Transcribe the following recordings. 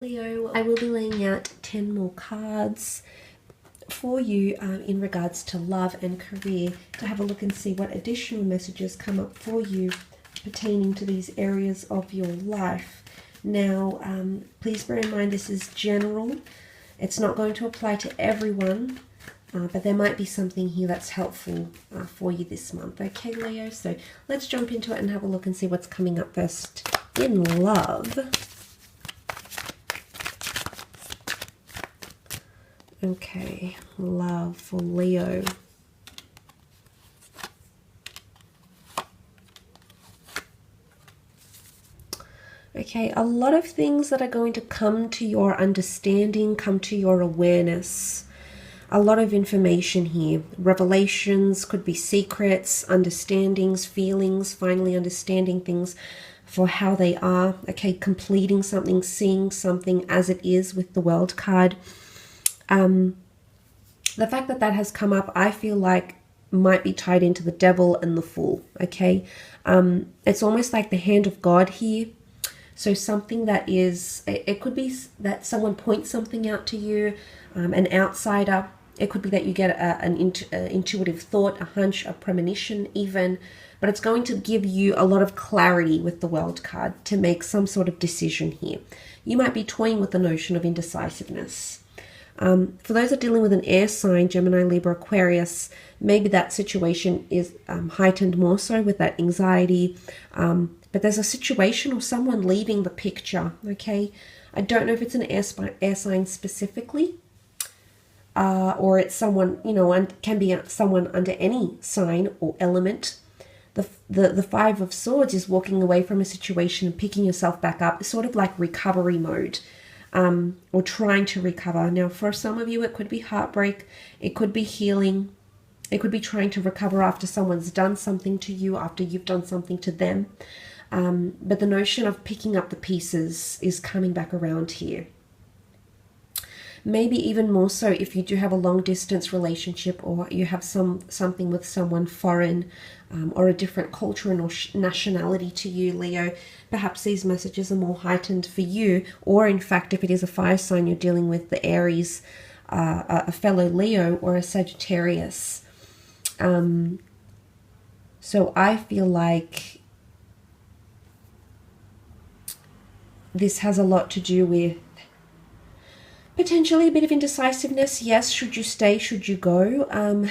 Leo, I will be laying out 10 more cards for you in regards to love and career to have a look and see what additional messages come up for you pertaining to these areas of your life. Now, please bear in mind this is general. It's not going to apply to everyone, but there might be something here that's helpful for you this month. Okay, Leo, so let's jump into it and have a look and see what's coming up first in love. Okay, love for Leo. Okay, a lot of things that are going to come to your understanding, come to your awareness. A lot of information here. Revelations, could be secrets, understandings, feelings, finally understanding things for how they are. Okay, completing something, seeing something as it is with the World card. The fact that that has come up, I feel like might be tied into the devil and the fool. Okay, it's almost like the hand of God here. So something that is, it could be that someone points something out to you, an outsider. It could be that you get an intuitive thought, a hunch, a premonition even, but it's going to give you a lot of clarity with the World card to make some sort of decision here. You might be toying with the notion of indecisiveness. For those that are dealing with an air sign, Gemini, Libra, Aquarius, maybe that situation is heightened more so with that anxiety. But there's a situation or someone leaving the picture, okay? I don't know if it's an air sign specifically, or it's someone, you know, and can be someone under any sign or element. The Five of Swords is walking away from a situation and picking yourself back up. It's sort of like recovery mode. Or trying to recover. Now, for some of you, it could be heartbreak, it could be healing, it could be trying to recover after someone's done something to you, after you've done something to them. But the notion of picking up the pieces is coming back around here. Maybe even more so if you do have a long distance relationship, or you have something with someone foreign, or a different culture and or nationality to you, Leo. Perhaps these messages are more heightened for you, or in fact, if it is a fire sign, you're dealing with the Aries, a fellow Leo or a Sagittarius. So I feel like this has a lot to do with potentially a bit of indecisiveness. Yes, should you stay? Should you go?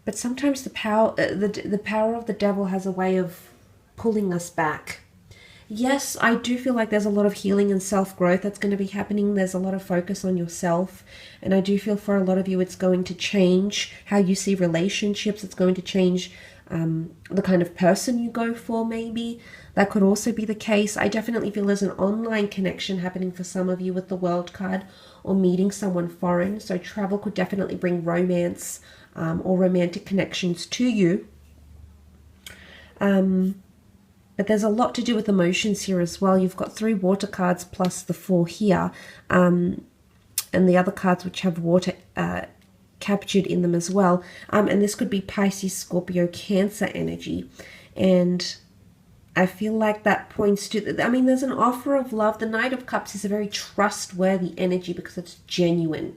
But sometimes the power of the devil has a way of pulling us back. Yes, I do feel like there's a lot of healing and self-growth that's going to be happening. There's a lot of focus on yourself. And I do feel for a lot of you, it's going to change how you see relationships. It's going to change the kind of person you go for, maybe. That could also be the case. I definitely feel there's an online connection happening for some of you with the World card, or meeting someone foreign. So travel could definitely bring romance or romantic connections to you. But there's a lot to do with emotions here as well. You've got 3 water cards plus the 4 here. And the other cards which have water captured in them as well. And this could be Pisces, Scorpio, Cancer energy. And I feel like that points to, I mean, there's an offer of love. The Knight of Cups is a very trustworthy energy because it's genuine.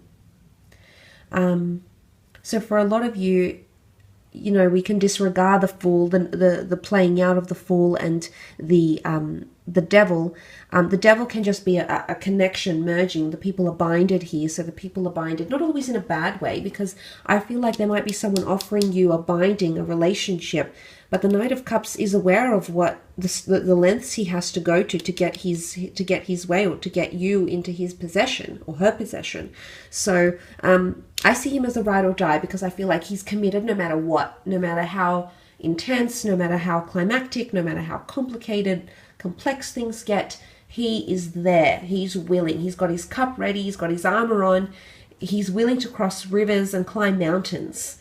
So for a lot of you, you know, we can disregard the Fool, the playing out of the Fool and the devil. The devil can just be a connection merging. The people are binded here, so the people are binded, not always in a bad way, because I feel like there might be someone offering you a binding, a relationship, but the Knight of Cups is aware of what the lengths he has to go to get his way, or to get you into his possession or her possession. So I see him as a ride or die, because I feel like he's committed no matter what, no matter how intense, no matter how climactic, no matter how complicated, complex things get. He is there. He's willing. He's got his cup ready. He's got his armor on. He's willing to cross rivers and climb mountains.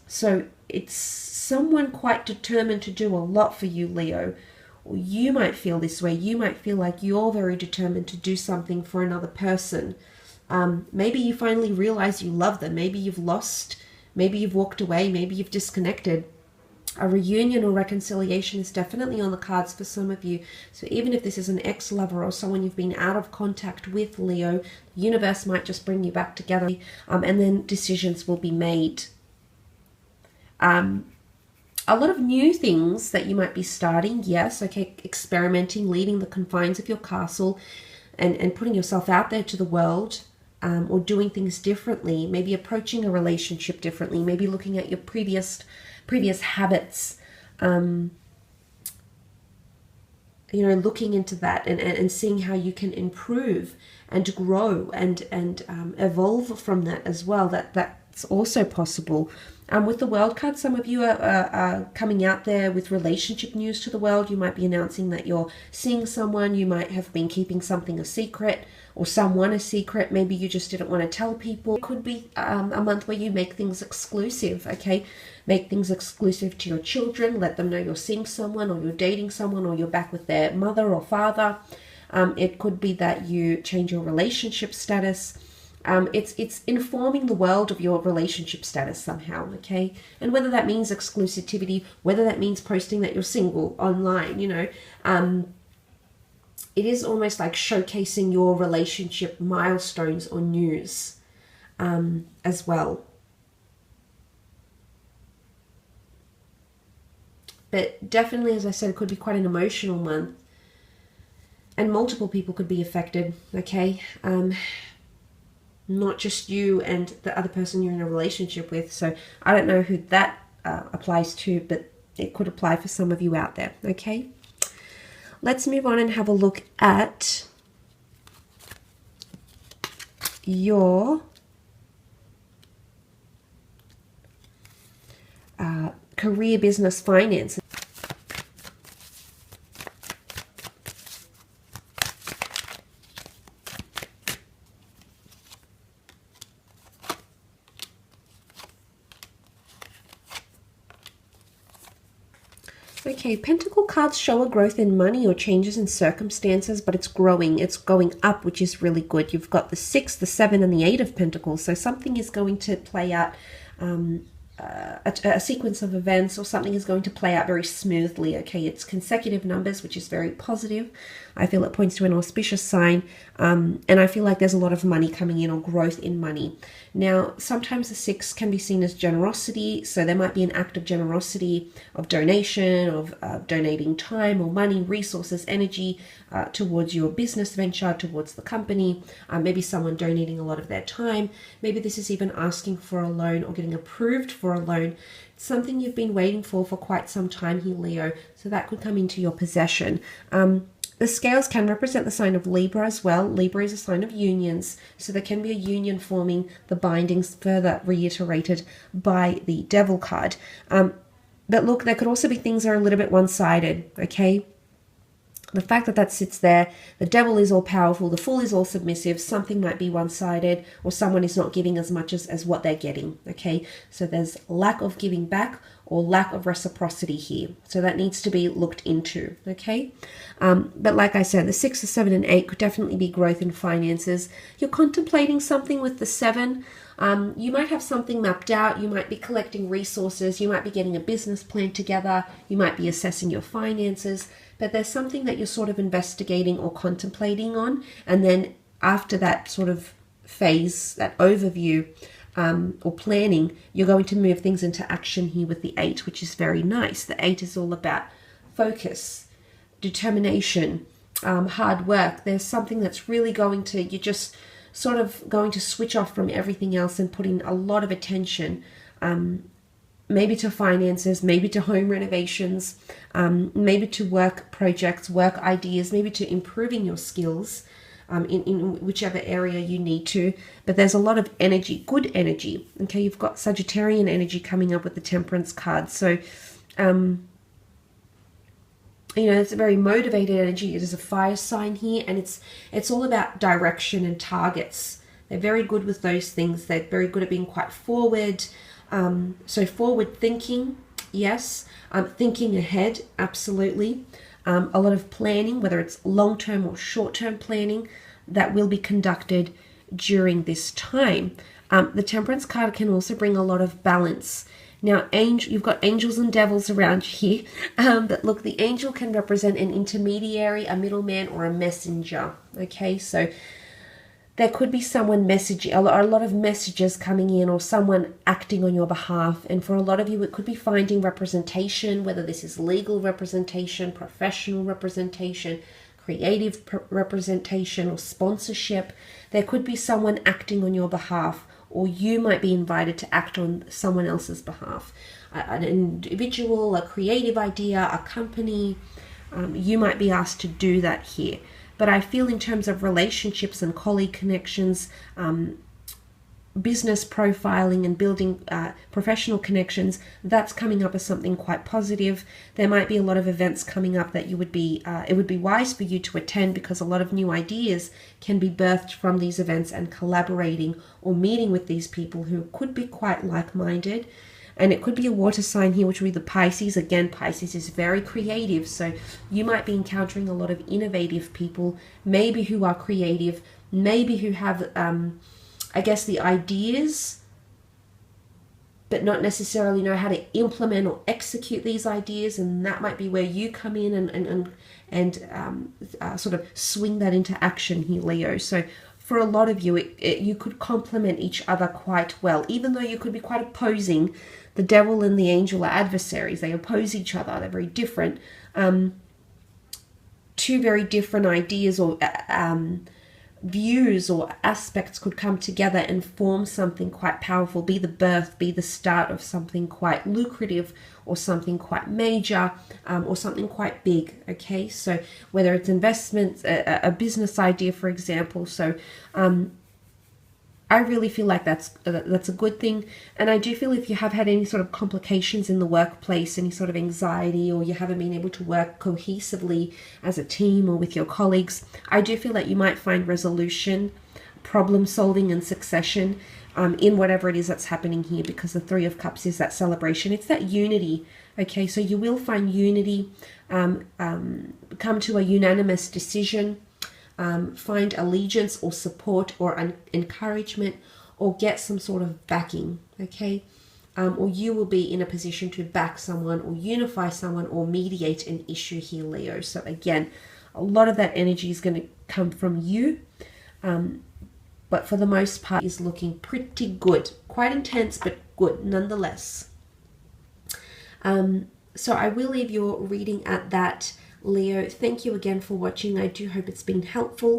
So it's someone quite determined to do a lot for you, Leo. Or you might feel this way. You might feel like you're very determined to do something for another person. Maybe you finally realize you love them. Maybe you've lost. Maybe you've walked away. Maybe you've disconnected. A reunion or reconciliation is definitely on the cards for some of you. So even if this is an ex-lover or someone you've been out of contact with, Leo, the universe might just bring you back together, and then decisions will be made. A lot of new things that you might be starting, yes, okay, experimenting, leaving the confines of your castle and putting yourself out there to the world, or doing things differently, maybe approaching a relationship differently, maybe looking at your previous habits, looking into that and seeing how you can improve and grow and evolve from that as well. That's also possible. With the World card, some of you are coming out there with relationship news to the world. You might be announcing that you're seeing someone. You might have been keeping something a secret, or someone a secret. Maybe you just didn't want to tell people. It could be a month where you make things exclusive, okay? Make things exclusive to your children. Let them know you're seeing someone, or you're dating someone, or you're back with their mother or father. It could be that you change your relationship status. It's informing the world of your relationship status somehow, okay? And whether that means exclusivity, whether that means posting that you're single online, it is almost like showcasing your relationship milestones or news as well. But definitely, as I said, it could be quite an emotional month. And multiple people could be affected, okay? Not just you and the other person you're in a relationship with. So I don't know who that applies to, but it could apply for some of you out there, okay? Let's move on and have a look at your career, business, finance. Okay, Pentacle cards show a growth in money or changes in circumstances, but it's growing. It's going up, which is really good. You've got the 6, the 7, and the 8 of Pentacles. So something is going to play out, a sequence of events, or something is going to play out very smoothly. Okay, it's consecutive numbers, which is very positive. I feel it points to an auspicious sign, and I feel like there's a lot of money coming in, or growth in money. Now, sometimes the 6 can be seen as generosity, so there might be an act of generosity, of donation, of donating time or money, resources, energy towards your business venture, towards the company. Maybe someone donating a lot of their time. Maybe this is even asking for a loan or getting approved for a loan. It's something you've been waiting for quite some time here, Leo, so that could come into your possession. The scales can represent the sign of Libra as well. Libra is a sign of unions, so there can be a union forming, the bindings further reiterated by the Devil card. But look, there could also be things that are a little bit one-sided, okay? The fact that that sits there, the Devil is all powerful, the Fool is all submissive, something might be one-sided, or someone is not giving as much as what they're getting, okay? So there's lack of giving back or lack of reciprocity here. So that needs to be looked into, okay? But like I said, the 6, the 7, and 8 could definitely be growth in finances. You're contemplating something with the 7. You might have something mapped out. You might be collecting resources. You might be getting a business plan together. You might be assessing your finances. But there's something that you're sort of investigating or contemplating on. And then after that sort of phase, that overview or planning, you're going to move things into action here with the 8, which is very nice. The 8 is all about focus, determination, hard work. There's something that's really going to, you're just sort of going to switch off from everything else and put in a lot of attention, maybe to finances, maybe to home renovations, maybe to work projects, work ideas, maybe to improving your skills in whichever area you need to. But there's a lot of energy, good energy. Okay, you've got Sagittarian energy coming up with the Temperance card. So, it's a very motivated energy. It is a fire sign here, and it's all about direction and targets. They're very good with those things. They're very good at being quite forward. So forward thinking, yes. Thinking ahead, absolutely. A lot of planning, whether it's long-term or short-term planning, that will be conducted during this time. The Temperance card can also bring a lot of balance Now, you've got angels and devils around here, but look, the angel can represent an intermediary, a middleman, or a messenger. Okay, so there could be someone messaging, a lot of messages coming in, or someone acting on your behalf. And for a lot of you, it could be finding representation, whether this is legal representation, professional representation, creative representation, or sponsorship. There could be someone acting on your behalf, or you might be invited to act on someone else's behalf. An individual, a creative idea, a company, you might be asked to do that here. But I feel in terms of relationships and colleague connections, business profiling and building professional connections, that's coming up as something quite positive. There might be a lot of events coming up that it would be wise for you to attend, because a lot of new ideas can be birthed from these events and collaborating or meeting with these people who could be quite like-minded. And it could be a water sign here, which would be the Pisces. Again, Pisces is very creative, so you might be encountering a lot of innovative people, maybe who are creative, maybe who have I guess the ideas, but not necessarily know how to implement or execute these ideas. And that might be where you come in and sort of swing that into action here, Leo. So for a lot of you, you could complement each other quite well, even though you could be quite opposing. The devil and the angel are adversaries. They oppose each other. They're very different. Two very different ideas or views or aspects could come together and form something quite powerful, be the birth, be the start of something quite lucrative, or something quite major, or something quite big. Okay, so whether it's investments, a business idea, for example. So I really feel like that's a good thing. And I do feel if you have had any sort of complications in the workplace, any sort of anxiety, or you haven't been able to work cohesively as a team or with your colleagues, I do feel that you might find resolution, problem solving, and succession in whatever it is that's happening here, because the Three of Cups is that celebration. It's that unity. Okay, so you will find unity, come to a unanimous decision, find allegiance or support or encouragement, or get some sort of backing. Okay, or you will be in a position to back someone or unify someone or mediate an issue here, Leo. So again, a lot of that energy is going to come from you, but for the most part is looking pretty good. Quite intense, but good nonetheless. So I will leave your reading at that, Leo. Thank you again for watching. I do hope it's been helpful.